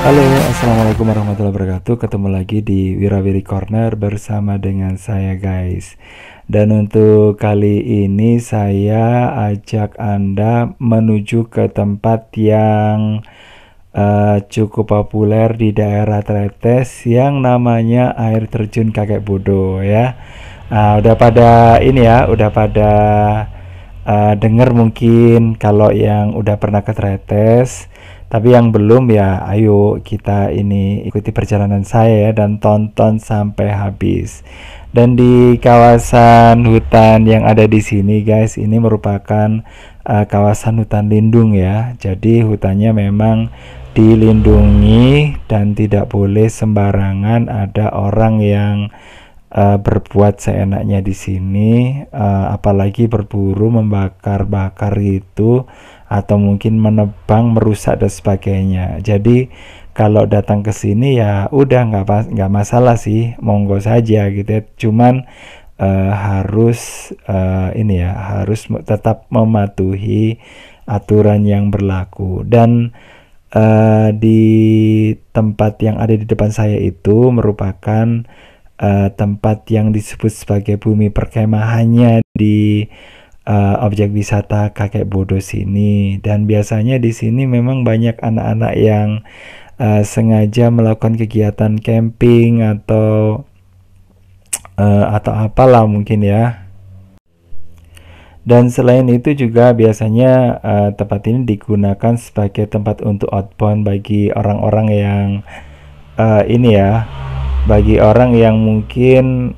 Halo, assalamualaikum warahmatullahi wabarakatuh. Ketemu lagi di Wirawiri Corner bersama dengan saya, guys. Dan untuk kali ini saya ajak Anda menuju ke tempat yang cukup populer di daerah Tretes yang namanya air terjun Kakek Bodo ya. Udah pada ini ya, udah pada denger mungkin kalau yang udah pernah ke Tretes. Tapi yang belum ya, ayo kita ini ikuti perjalanan saya ya dan tonton sampai habis. Dan di kawasan hutan yang ada di sini, guys, ini merupakan kawasan hutan lindung ya. Jadi hutannya memang dilindungi dan tidak boleh sembarangan ada orang yang berbuat seenaknya di sini, apalagi berburu, membakar-bakar itu, atau mungkin menebang, merusak dan sebagainya. Jadi kalau datang ke sini ya udah nggak masalah sih, monggo saja gitu ya. Cuman harus ini ya, harus tetap mematuhi aturan yang berlaku. Dan di tempat yang ada di depan saya itu merupakan tempat yang disebut sebagai bumi perkemahannya di objek wisata Kakek Bodo sini. Dan biasanya di sini memang banyak anak-anak yang sengaja melakukan kegiatan camping atau apalah mungkin ya. Dan selain itu juga biasanya tempat ini digunakan sebagai tempat untuk outbound bagi orang-orang yang ini ya, bagi orang yang mungkin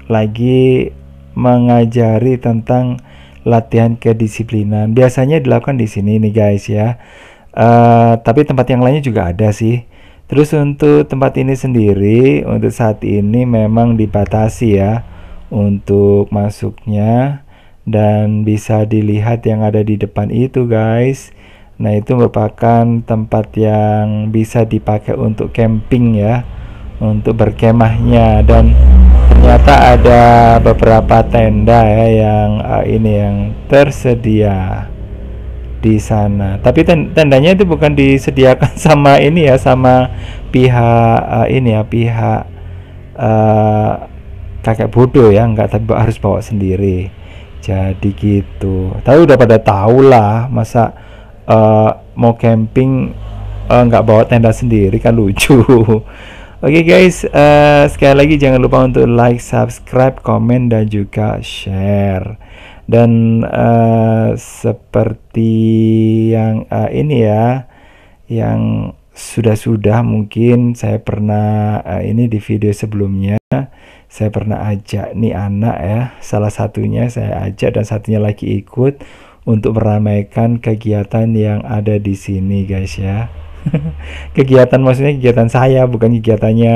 lagi mengajari tentang latihan kedisiplinan. Biasanya dilakukan di sini nih, guys ya. Tapi tempat yang lainnya juga ada sih. Terus untuk tempat ini sendiri untuk saat ini memang dibatasi ya untuk masuknya, dan bisa dilihat yang ada di depan itu, guys. Nah, itu merupakan tempat yang bisa dipakai untuk camping ya, untuk berkemahnya. Dan ternyata ada beberapa tenda ya yang ini yang tersedia di sana. Tapi tendanya itu bukan disediakan sama ini ya, sama pihak ini ya, pihak Kakek Bodo ya, enggak, tapi harus bawa sendiri. Jadi gitu. Tapi udah pada tahu lah, masa mau camping nggak bawa tenda sendiri, kan lucu. Oke, guys, sekali lagi jangan lupa untuk like, subscribe, komen, dan juga share. Dan seperti yang ini ya, yang sudah mungkin saya pernah ini di video sebelumnya, saya pernah ajak nih anak ya, salah satunya saya ajak dan satunya lagi ikut untuk meramaikan kegiatan yang ada di sini, guys ya. Kegiatan maksudnya kegiatan saya, bukan kegiatannya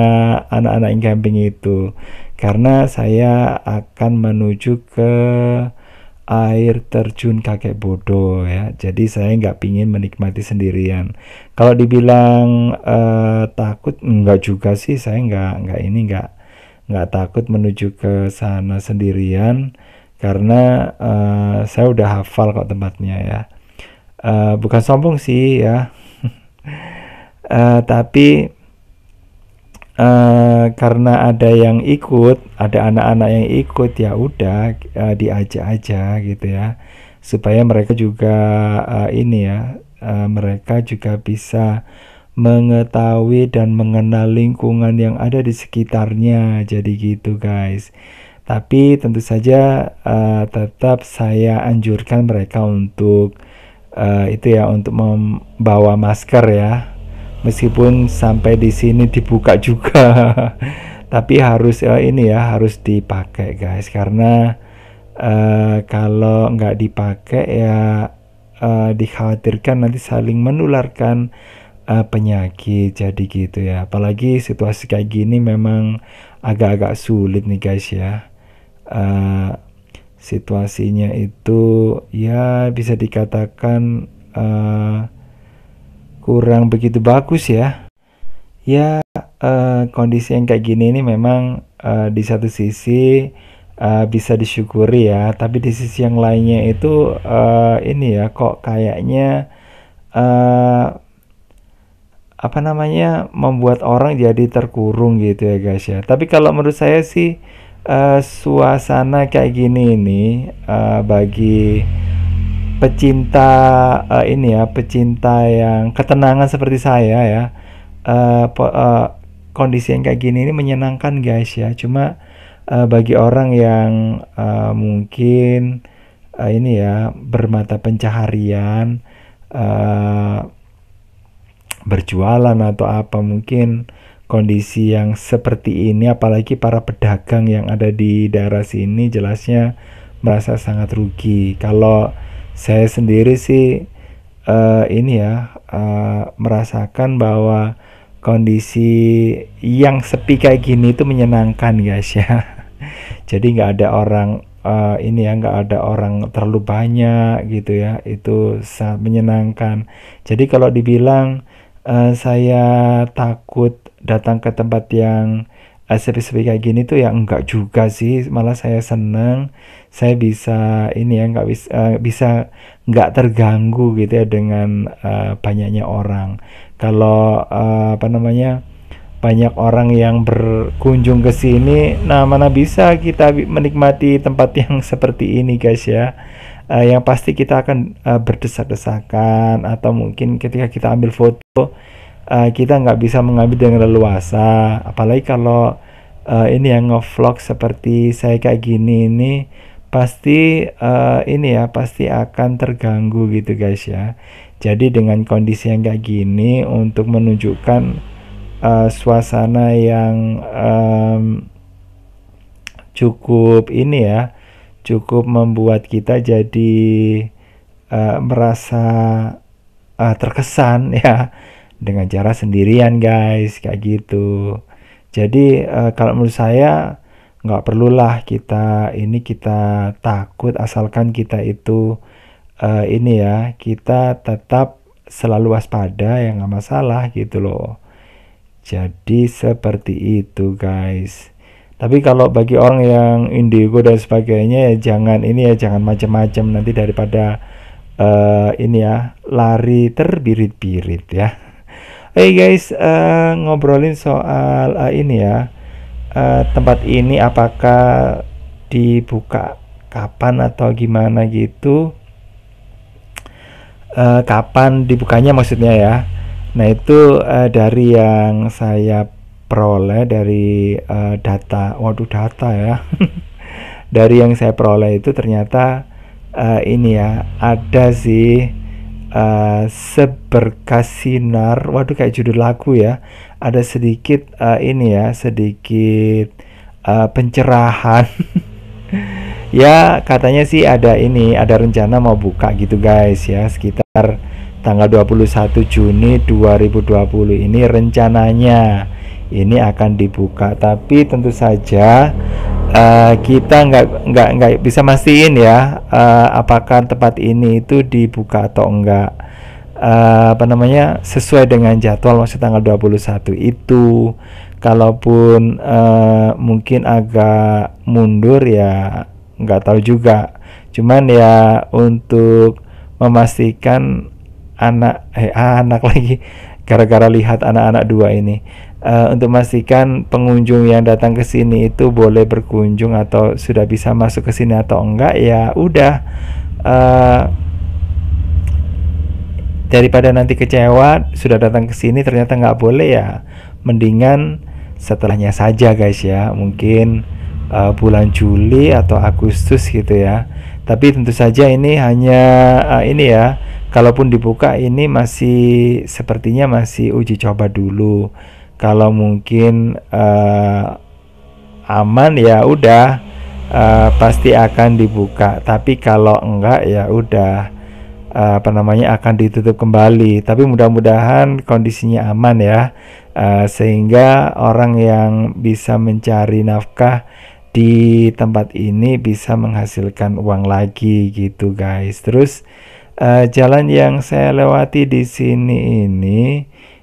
anak-anak yang camping itu. Karena saya akan menuju ke air terjun Kakek Bodo ya. Jadi saya nggak pingin menikmati sendirian. Kalau dibilang takut, enggak juga sih. Saya nggak takut menuju ke sana sendirian, karena saya udah hafal kok tempatnya ya. Bukan sombong sih ya. Tapi karena ada yang ikut, ada anak-anak yang ikut, ya udah diajak aja gitu ya, supaya mereka juga ini ya, mereka juga bisa mengetahui dan mengenal lingkungan yang ada di sekitarnya. Jadi gitu, guys. Tapi tentu saja tetap saya anjurkan mereka untuk itu ya, untuk membawa masker ya. Meskipun sampai di sini dibuka juga, tapi harus ini ya, harus dipakai, guys. Karena kalau nggak dipakai ya dikhawatirkan nanti saling menularkan penyakit. Jadi gitu ya. Apalagi situasi kayak gini memang agak-agak sulit nih, guys ya. Situasinya itu ya bisa dikatakan kurang begitu bagus ya. Ya, kondisi yang kayak gini ini memang di satu sisi bisa disyukuri ya, tapi di sisi yang lainnya itu ini ya, kok kayaknya apa namanya, membuat orang jadi terkurung gitu ya guys ya. Tapi kalau menurut saya sih suasana kayak gini ini bagi pecinta ini ya, pecinta yang ketenangan seperti saya ya, kondisi yang kayak gini ini menyenangkan guys ya. Cuma bagi orang yang mungkin ini ya, bermata pencaharian, berjualan atau apa, mungkin kondisi yang seperti ini, apalagi para pedagang yang ada di daerah sini, jelasnya merasa sangat rugi. Kalau saya sendiri sih ini ya, merasakan bahwa kondisi yang sepi kayak gini itu menyenangkan guys ya. Jadi nggak ada orang ini ya, nggak ada orang terlalu banyak gitu ya, itu sangat menyenangkan. Jadi kalau dibilang saya takut datang ke tempat yang sepi-sepi kayak gini tuh ya enggak juga sih, malah saya seneng, saya bisa ini ya, nggak bisa nggak terganggu gitu ya dengan banyaknya orang. Kalau apa namanya, banyak orang yang berkunjung ke sini, nah mana bisa kita menikmati tempat yang seperti ini guys ya. Yang pasti kita akan berdesak-desakan, atau mungkin ketika kita ambil foto kita nggak bisa mengambil dengan leluasa, apalagi kalau ini yang ngevlog seperti saya kayak gini ini, pasti ini ya, pasti akan terganggu gitu guys ya. Jadi dengan kondisi yang kayak gini, untuk menunjukkan suasana yang cukup ini ya, cukup membuat kita jadi merasa terkesan ya, dengan cara sendirian guys kayak gitu. Jadi kalau menurut saya nggak perlulah kita takut, asalkan kita itu ini ya, kita tetap selalu waspada, ya nggak masalah gitu loh. Jadi seperti itu guys. Tapi kalau bagi orang yang indigo dan sebagainya ya jangan ini ya, jangan macam-macam, nanti daripada ini ya, lari terbirit-birit ya. Hey guys, ngobrolin soal ini ya, tempat ini apakah dibuka kapan atau gimana gitu, kapan dibukanya maksudnya ya. Nah itu dari yang saya peroleh dari data, waduh data ya, dari yang saya peroleh itu ternyata ini ya, ada sih seberkas sinar, waduh kayak judul lagu ya, ada sedikit ini ya, sedikit pencerahan. Ya katanya sih ada ini, ada rencana mau buka gitu guys ya, sekitar tanggal 21 Juni 2020 ini rencananya ini akan dibuka. Tapi tentu saja kita nggak bisa mastiin ya apakah tempat ini itu dibuka atau enggak, apa namanya, sesuai dengan jadwal, maksud tanggal 21 itu. Kalaupun mungkin agak mundur ya nggak tahu juga. Cuman ya untuk memastikan anak lagi, gara-gara lihat anak-anak dua ini, untuk memastikan pengunjung yang datang ke sini itu boleh berkunjung atau sudah bisa masuk ke sini atau enggak, ya udah, daripada nanti kecewa sudah datang ke sini ternyata nggak boleh, ya mendingan setelahnya saja guys ya, mungkin bulan Juli atau Agustus gitu ya. Tapi tentu saja ini hanya ini ya, kalaupun dibuka ini masih sepertinya masih uji coba dulu. Kalau mungkin aman ya udah, pasti akan dibuka. Tapi kalau enggak ya udah, apa namanya, akan ditutup kembali. Tapi mudah-mudahan kondisinya aman ya, sehingga orang yang bisa mencari nafkah di tempat ini bisa menghasilkan uang lagi gitu guys. Terus jalan yang saya lewati di sini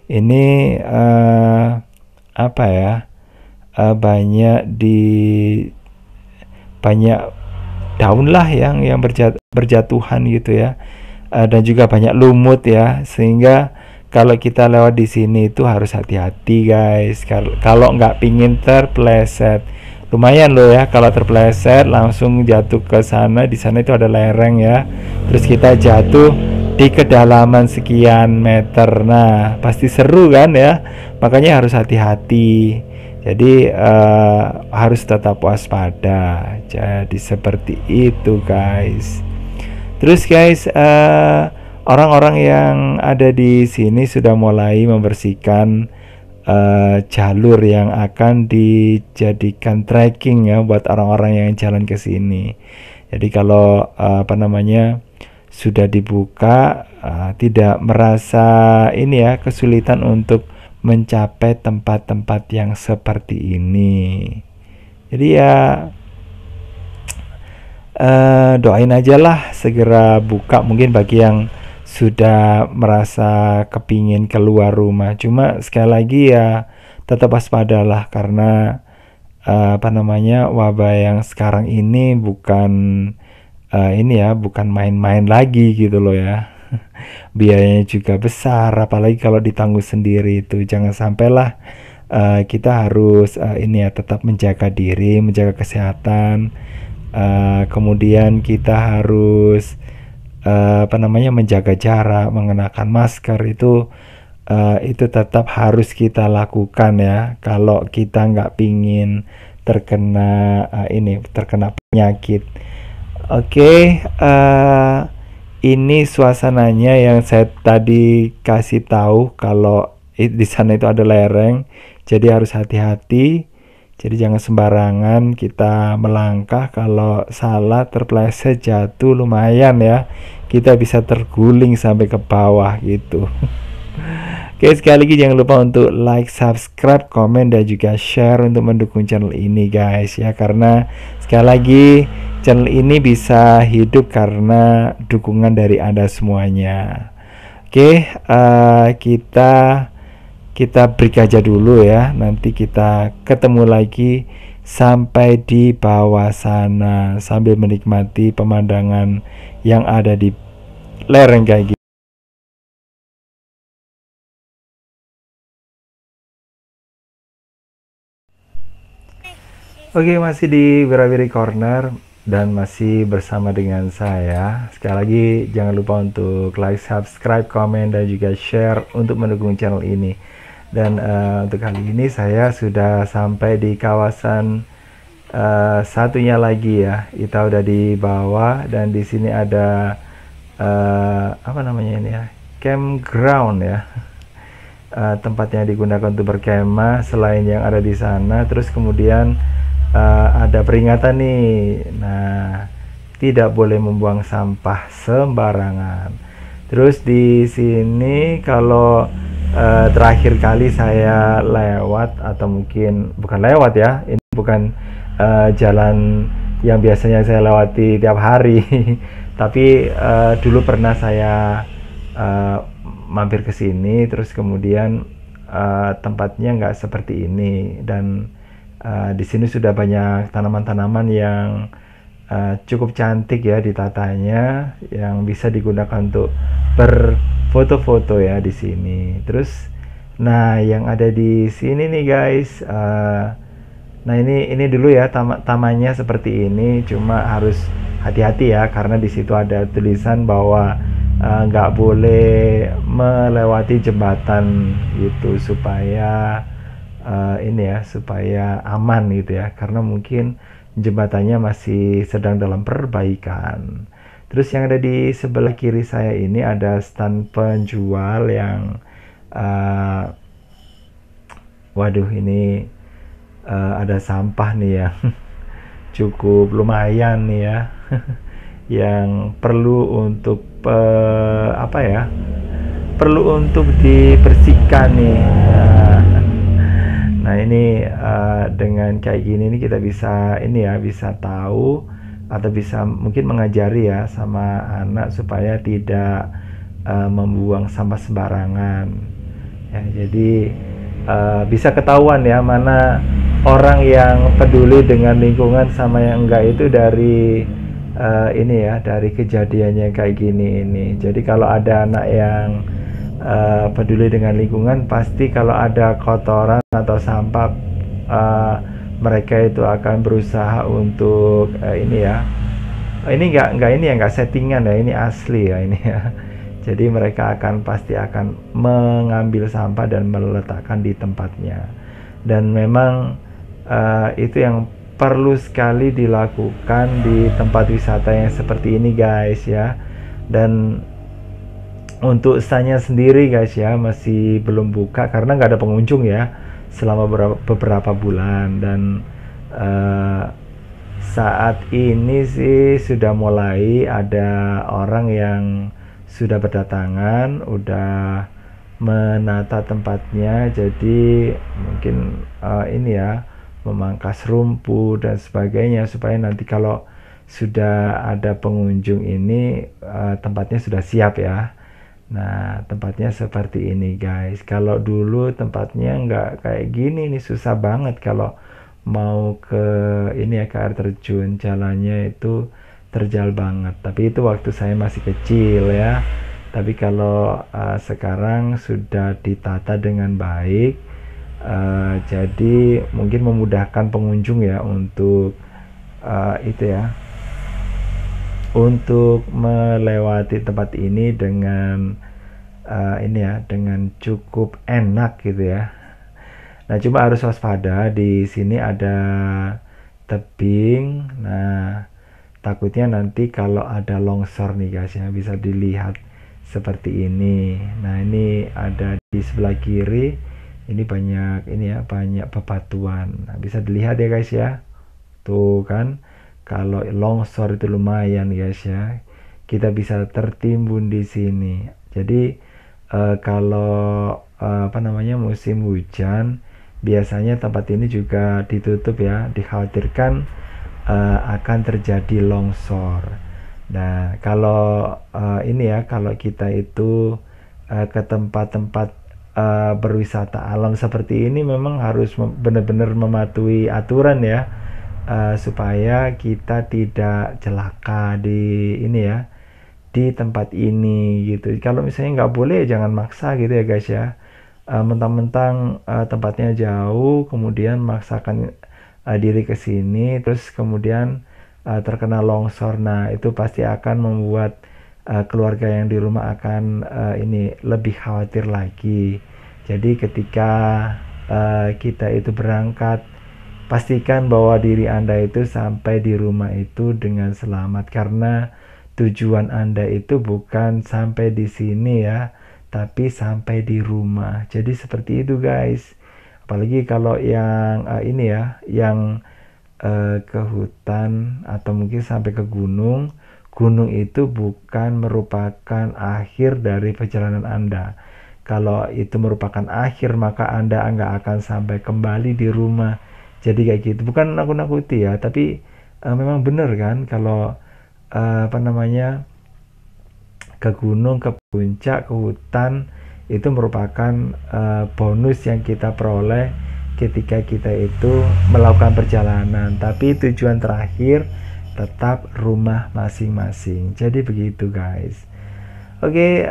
ini apa ya, banyak daun lah yang berjatuhan gitu ya, dan juga banyak lumut ya, sehingga kalau kita lewat di sini itu harus hati-hati guys. Kalau nggak pingin terpleset, lumayan loh ya kalau terpleset langsung jatuh ke sana. Di sana itu ada lereng ya, terus kita jatuh di kedalaman sekian meter. Nah pasti seru kan ya, makanya harus hati-hati. Jadi harus tetap waspada. Jadi seperti itu guys. Terus guys, orang-orang yang ada di sini sudah mulai membersihkan jalur yang akan dijadikan trekking ya buat orang-orang yang jalan ke sini. Jadi kalau sudah dibuka, tidak merasa ini ya kesulitan untuk mencapai tempat-tempat yang seperti ini. Jadi ya doain aja lah segera buka, mungkin bagi yang sudah merasa kepingin keluar rumah. Cuma sekali lagi ya tetap waspadalah, karena wabah yang sekarang ini bukan bukan main-main lagi gitu loh ya. Biayanya juga besar, apalagi kalau ditanggung sendiri. Itu jangan sampailah kita harus tetap menjaga diri, menjaga kesehatan. Kemudian kita harus menjaga jarak, mengenakan masker. Itu tetap harus kita lakukan ya, kalau kita nggak pingin terkena penyakit. Oke, ini suasananya yang saya tadi kasih tahu, kalau di sana itu ada lereng, jadi harus hati-hati. Jadi jangan sembarangan kita melangkah, kalau salah terpleset jatuh lumayan ya, kita bisa terguling sampai ke bawah gitu. Oke, sekali lagi jangan lupa untuk like, subscribe, komen, dan juga share untuk mendukung channel ini guys ya, karena sekali lagi channel ini bisa hidup karena dukungan dari Anda semuanya. Oke, kita break aja dulu ya, nanti kita ketemu lagi sampai di bawah sana sambil menikmati pemandangan yang ada di lereng kayak gitu. Oke, masih di Wirawiri Corner dan masih bersama dengan saya. Sekali lagi jangan lupa untuk like, subscribe, komen, dan juga share untuk mendukung channel ini. Dan untuk kali ini saya sudah sampai di kawasan satunya lagi ya. Kita udah di bawah, dan di sini ada campground ya. Tempat yang digunakan untuk berkemah selain yang ada di sana. Terus kemudian ada peringatan nih, nah tidak boleh membuang sampah sembarangan. Terus di sini kalau terakhir kali saya lewat, atau mungkin bukan lewat ya, ini bukan jalan yang biasanya saya lewati tiap hari, tapi dulu pernah saya mampir ke sini. Terus kemudian tempatnya nggak seperti ini, dan di sini sudah banyak tanaman-tanaman yang cukup cantik ya ditatanya, yang bisa digunakan untuk berfoto-foto ya di sini. Terus, nah yang ada di sini nih guys, nah ini dulu ya tamannya seperti ini. Cuma harus hati-hati ya, karena di situ ada tulisan bahwa nggak boleh melewati jembatan gitu, supaya supaya aman gitu ya, karena mungkin jembatannya masih sedang dalam perbaikan. Terus yang ada di sebelah kiri saya ini ada stand penjual yang waduh, ini ada sampah nih ya. Cukup lumayan nih ya. Yang perlu untuk perlu untuk dibersihkan nih. Nah ini dengan kayak gini nih kita bisa bisa tahu, atau bisa mungkin mengajari ya sama anak supaya tidak membuang sampah sembarangan ya. Jadi bisa ketahuan ya mana orang yang peduli dengan lingkungan sama yang enggak, itu dari dari kejadiannya kayak gini ini. Jadi kalau ada anak yang peduli dengan lingkungan, pasti kalau ada kotoran atau sampah, mereka itu akan berusaha untuk ini ya. Ini nggak ini ya, nggak settingan ya, ini asli ya ini ya. Jadi mereka pasti akan mengambil sampah dan meletakkan di tempatnya. Dan memang itu yang perlu sekali dilakukan di tempat wisata yang seperti ini guys ya. Dan untuk stanya sendiri guys ya, masih belum buka karena nggak ada pengunjung ya selama beberapa bulan. Dan saat ini sih sudah mulai ada orang yang sudah berdatangan, udah menata tempatnya. Jadi mungkin ini ya, memangkas rumput dan sebagainya supaya nanti kalau sudah ada pengunjung ini tempatnya sudah siap ya. Nah, tempatnya seperti ini guys. Kalau dulu tempatnya nggak kayak gini nih, susah banget kalau mau ke ini ya, ke air terjun. Jalannya itu terjal banget. Tapi itu waktu saya masih kecil ya. Tapi kalau sekarang sudah ditata dengan baik, jadi mungkin memudahkan pengunjung ya untuk itu ya, untuk melewati tempat ini dengan ini ya, dengan cukup enak gitu ya. Nah, cuma harus waspada, di sini ada tebing. Nah, takutnya nanti kalau ada longsor nih guys ya, bisa dilihat seperti ini. Nah, ini ada di sebelah kiri. Ini banyak ini ya, banyak bebatuan. Nah, bisa dilihat ya guys ya. Tuh kan, kalau longsor itu lumayan guys ya. Kita bisa tertimbun di sini. Jadi kalau apa namanya, musim hujan, biasanya tempat ini juga ditutup ya, dikhawatirkan akan terjadi longsor. Nah, kalau ini ya, kalau kita itu ke tempat-tempat berwisata alam seperti ini, memang harus benar-benar mematuhi aturan ya, supaya kita tidak celaka di ini ya, di tempat ini gitu. Kalau misalnya nggak boleh, jangan maksa gitu ya guys ya. Mentang-mentang tempatnya jauh, kemudian maksakan diri ke sini, terus kemudian terkena longsor. Nah, itu pasti akan membuat keluarga yang di rumah akan ini lebih khawatir lagi. Jadi ketika kita itu berangkat, pastikan bahwa diri Anda itu sampai di rumah itu dengan selamat, karena tujuan Anda itu bukan sampai di sini ya, tapi sampai di rumah. Jadi seperti itu guys. Apalagi kalau yang ini ya, yang ke hutan atau mungkin sampai ke gunung. Gunung itu bukan merupakan akhir dari perjalanan Anda. Kalau itu merupakan akhir, maka Anda nggak akan sampai kembali di rumah. Jadi kayak gitu. Bukan nakut-nakuti ya, tapi memang benar kan, kalau apa namanya, ke gunung, ke puncak, ke hutan, itu merupakan bonus yang kita peroleh ketika kita itu melakukan perjalanan. Tapi tujuan terakhir tetap rumah masing-masing. Jadi begitu guys. Oke,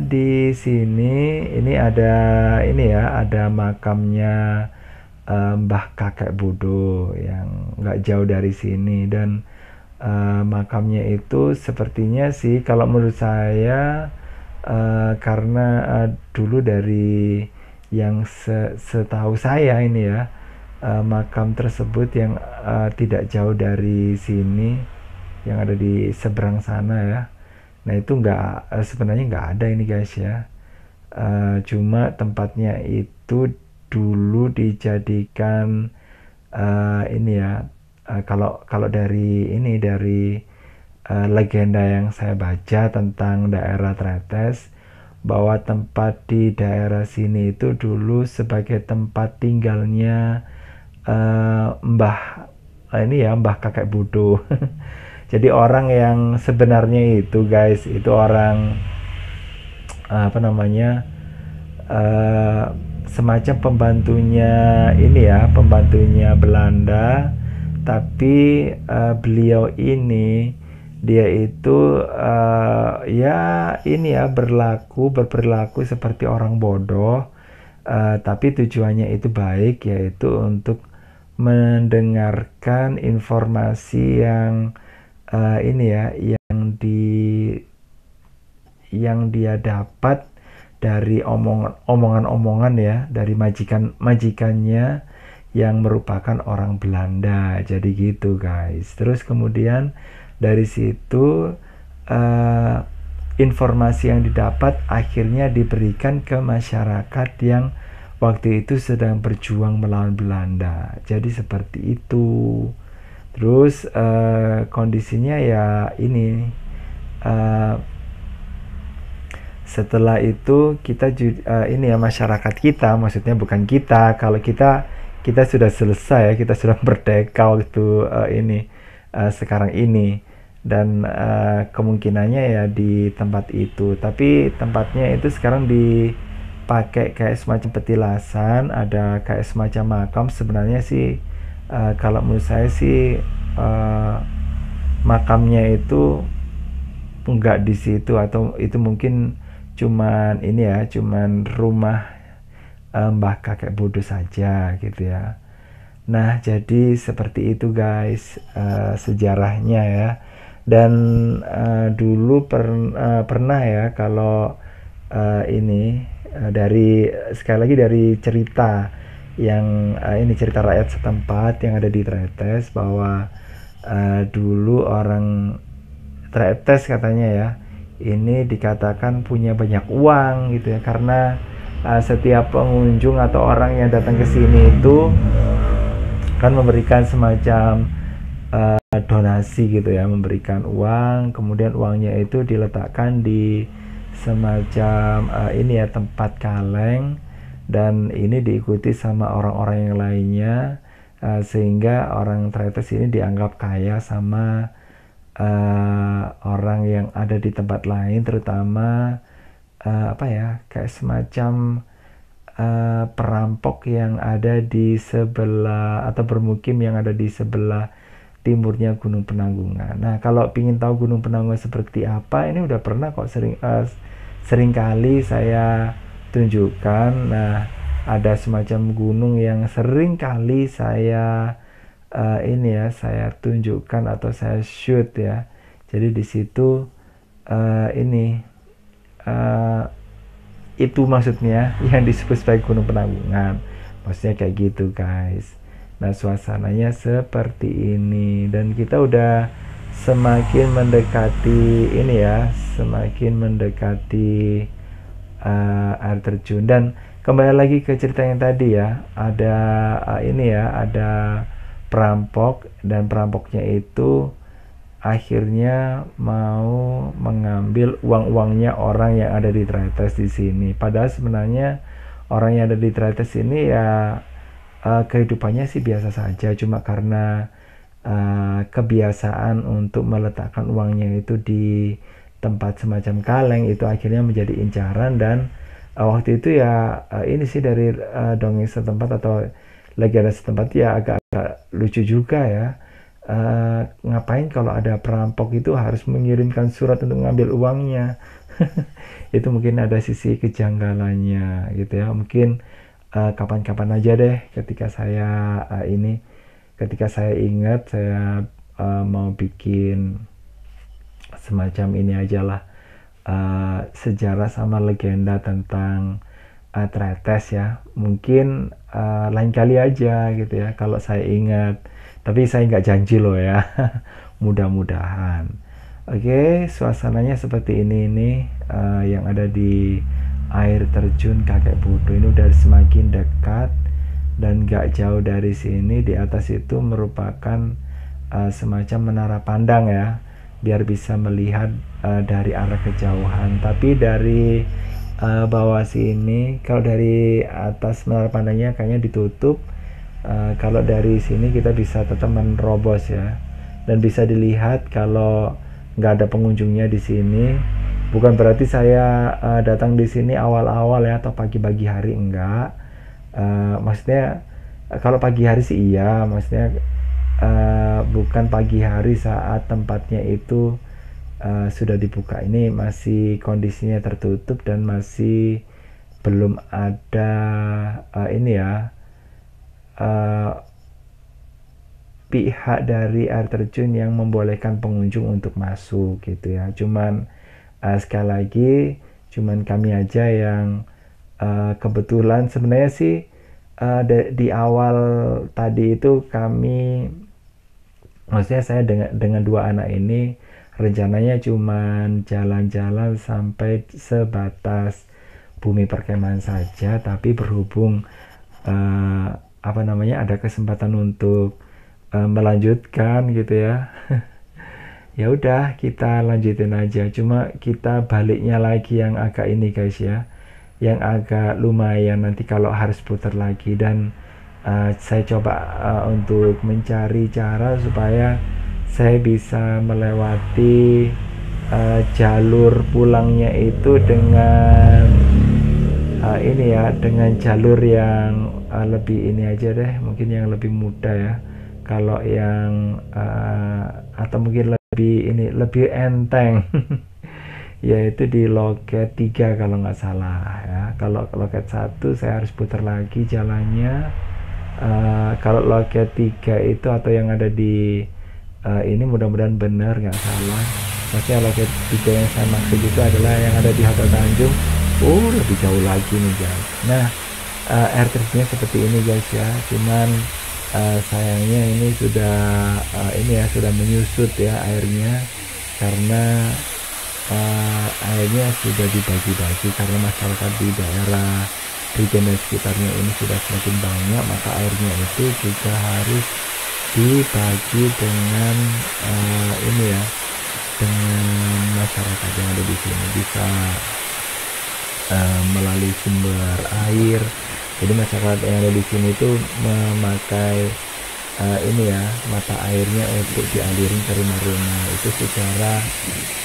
di sini ini ada ini ya, ada makamnya Mbah Kakek Budo yang nggak jauh dari sini. Dan makamnya itu sepertinya sih, kalau menurut saya, karena dulu dari yang setahu saya ini ya, makam tersebut yang tidak jauh dari sini, yang ada di seberang sana ya. Nah, itu nggak sebenarnya nggak ada ini guys ya. Cuma tempatnya itu dulu dijadikan ini ya, kalau dari ini, dari legenda yang saya baca tentang daerah Tretes, bahwa tempat di daerah sini itu dulu sebagai tempat tinggalnya Mbah ini ya, Mbah Kakek Budo. Jadi orang yang sebenarnya itu guys, itu orang apa namanya, semacam pembantunya ini ya, pembantunya Belanda. Tapi beliau ini dia itu ya ini ya berperilaku seperti orang bodoh, tapi tujuannya itu baik, yaitu untuk mendengarkan informasi yang ini ya yang dia dapat dari omongan-omongan ya dari majikannya yang merupakan orang Belanda. Jadi gitu guys. Terus kemudian dari situ informasi yang didapat akhirnya diberikan ke masyarakat yang waktu itu sedang berjuang melawan Belanda. Jadi seperti itu. Terus kondisinya ya ini setelah itu kita ini ya masyarakat kita, maksudnya bukan kita, kalau kita sudah selesai ya, kita sudah merdeka waktu ini sekarang ini, dan kemungkinannya ya di tempat itu, tapi tempatnya itu sekarang dipakai kayak semacam petilasan, ada kayak semacam makam. Sebenarnya sih kalau menurut saya sih makamnya itu enggak di situ, atau itu mungkin cuman ini ya, cuman rumah mbah kakek bodoh saja gitu ya. Nah, jadi seperti itu guys sejarahnya ya. Dan dulu pernah ya, kalau ini dari sekali lagi dari cerita yang ini cerita rakyat setempat yang ada di Tretes, bahwa dulu orang Tretes katanya ya, ini dikatakan punya banyak uang gitu ya, karena setiap pengunjung atau orang yang datang ke sini itu kan memberikan semacam donasi gitu ya, memberikan uang, kemudian uangnya itu diletakkan di semacam ini ya tempat kaleng, dan ini diikuti sama orang-orang yang lainnya, sehingga orang Tretes ini dianggap kaya sama orang yang ada di tempat lain, terutama apa ya, kayak semacam perampok yang ada di sebelah, atau bermukim yang ada di sebelah timurnya Gunung Penanggungan. Nah, kalau ingin tahu Gunung Penanggungan seperti apa, ini udah pernah kok sering kali saya tunjukkan. Nah, ada semacam gunung yang sering kali saya ini ya, saya tunjukkan atau saya shoot ya. Jadi di situ ini itu maksudnya yang disebut sebagai Gunung Penanggungan. Maksudnya kayak gitu guys. Nah, suasananya seperti ini, dan kita udah semakin mendekati ini ya, semakin mendekati air terjun. Dan kembali lagi ke cerita yang tadi ya, ada ini ya, ada perampok, dan perampoknya itu akhirnya mau mengambil uang-uangnya orang yang ada di Tretes di sini. Padahal sebenarnya orang yang ada di Tretes ini ya kehidupannya sih biasa saja, cuma karena kebiasaan untuk meletakkan uangnya itu di tempat semacam kaleng, itu akhirnya menjadi incaran. Dan waktu itu ya ini sih dari dongeng setempat atau legenda setempat ya agak-agak lucu juga ya. Ngapain kalau ada perampok itu harus mengirimkan surat untuk mengambil uangnya. Itu mungkin ada sisi kejanggalannya gitu ya. Mungkin kapan-kapan aja deh, ketika saya ketika saya ingat, saya mau bikin semacam ini aja lah, sejarah sama legenda tentang Tretes ya. Mungkin lain kali aja gitu ya kalau saya ingat, tapi saya nggak janji loh ya. Mudah-mudahan. Oke, suasananya seperti ini yang ada di air terjun Kakek Bodoh ini udah semakin dekat, dan nggak jauh dari sini di atas itu merupakan semacam menara pandang ya, biar bisa melihat dari arah kejauhan. Tapi dari bawah sini, kalau dari atas menara pandangnya kayaknya ditutup. Kalau dari sini kita bisa tetap menerobos ya, dan bisa dilihat kalau nggak ada pengunjungnya di sini. Bukan berarti saya datang di sini awal-awal ya, atau pagi-pagi hari, enggak. Maksudnya kalau pagi hari sih iya, maksudnya bukan pagi hari saat tempatnya itu sudah dibuka. Ini masih kondisinya tertutup dan masih belum ada ini ya, pihak dari air terjun yang membolehkan pengunjung untuk masuk gitu ya. Cuman sekali lagi cuman kami aja yang kebetulan sebenarnya sih di awal tadi itu kami, maksudnya saya dengan dua anak ini rencananya cuman jalan-jalan sampai sebatas bumi perkemahan saja, tapi berhubung apa namanya, ada kesempatan untuk melanjutkan gitu ya. Ya udah kita lanjutin aja, cuma kita baliknya lagi yang agak ini guys ya, yang agak lumayan nanti kalau harus putar lagi. Dan saya coba untuk mencari cara supaya saya bisa melewati jalur pulangnya itu dengan ini ya, dengan jalur yang lebih ini aja deh, mungkin yang lebih mudah ya. Kalau yang atau mungkin lebih enteng yaitu di loket 3 kalau nggak salah ya. Kalau loket 1 saya harus putar lagi jalannya. Kalau loket 3 itu atau yang ada di ini, mudah-mudahan benar nggak salah, maksudnya loket 3 yang saya maksud itu adalah yang ada di Hotel Tanjung. Lebih jauh lagi nih guys. Nah, air terjunnya seperti ini guys ya, cuman sayangnya ini sudah ini ya, sudah menyusut ya airnya, karena airnya sudah dibagi-bagi karena masyarakat di daerah Prigen dan sekitarnya ini sudah semakin banyak, maka airnya itu juga harus dibagi dengan ini ya, dengan masyarakat yang ada di sini, bisa melalui sumber air. Jadi masyarakat yang ada di sini itu memakai ini ya, mata airnya untuk dialirin ke rumah-rumah itu secara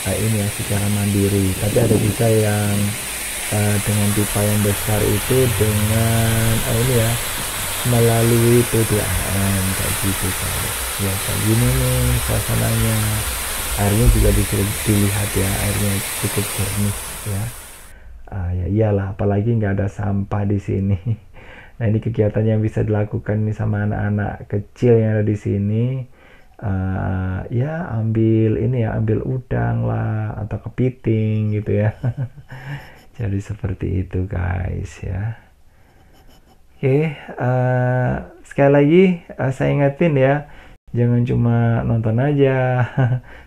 ini ya, secara mandiri. Tapi ada juga yang dengan pipa yang besar itu dengan ini ya, melalui PDAM kayak gitu kan. Ya kayak gini nih suasananya. Airnya juga bisa dilihat ya, airnya cukup jernih ya. Ya iyalah, apalagi nggak ada sampah di sini. Nah ini kegiatan yang bisa dilakukan nih sama anak-anak kecil yang ada di sini. Ya ambil ini ya, ambil udang lah atau kepiting gitu ya. Jadi seperti itu guys ya. Oke, sekali lagi saya ingetin ya, jangan cuma nonton aja,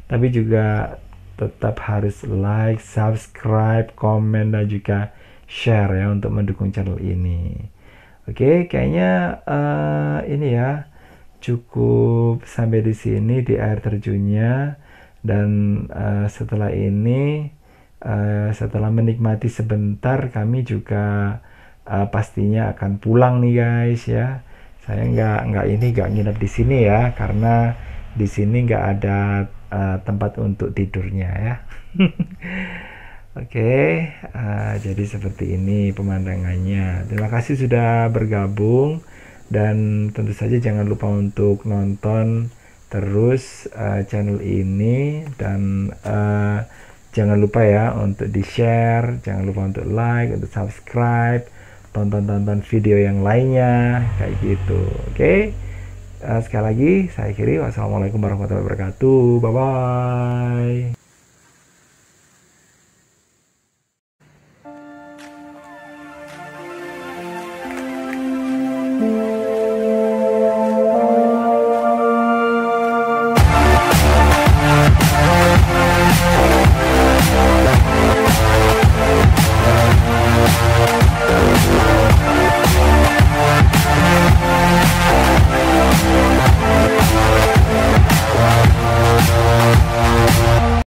tapi juga tetap harus like, subscribe, komen, dan juga share ya untuk mendukung channel ini. Oke, kayaknya ini ya cukup sampai di sini di air terjunnya. Dan setelah ini, setelah menikmati sebentar, kami juga pastinya akan pulang nih guys ya. Saya nggak nginep di sini ya, karena di sini nggak ada tempat untuk tidurnya ya. Oke, jadi seperti ini pemandangannya. Terima kasih sudah bergabung, dan tentu saja jangan lupa untuk nonton terus channel ini, dan jangan lupa ya untuk di share, jangan lupa untuk like, untuk subscribe, tonton video yang lainnya kayak gitu. Oke, sekali lagi saya akhiri, wassalamualaikum warahmatullahi wabarakatuh, bye bye.